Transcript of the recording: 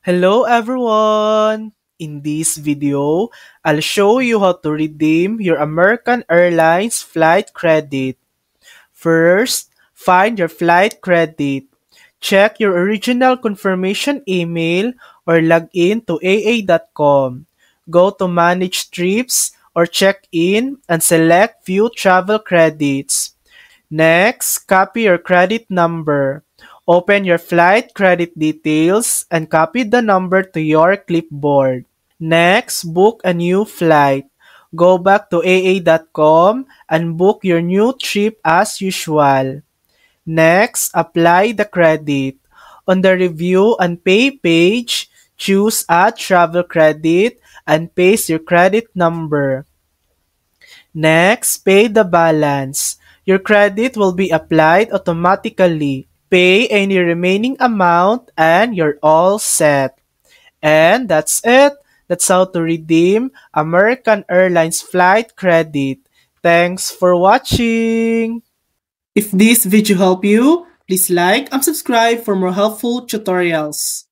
Hello everyone! In this video, I'll show you how to redeem your American Airlines flight credit. First, find your flight credit. Check your original confirmation email or log in to aa.com. Go to Manage Trips or Check In and select View Travel Credits. Next, copy your credit number. Open your flight credit details and copy the number to your clipboard. Next, book a new flight. Go back to aa.com and book your new trip as usual. Next, apply the credit. On the review and pay page, choose Add Travel Credit and paste your credit number. Next, pay the balance. Your credit will be applied automatically. Pay any remaining amount and you're all set. And that's it. That's how to redeem American Airlines flight credit. Thanks for watching. If this video helped you, please like and subscribe for more helpful tutorials.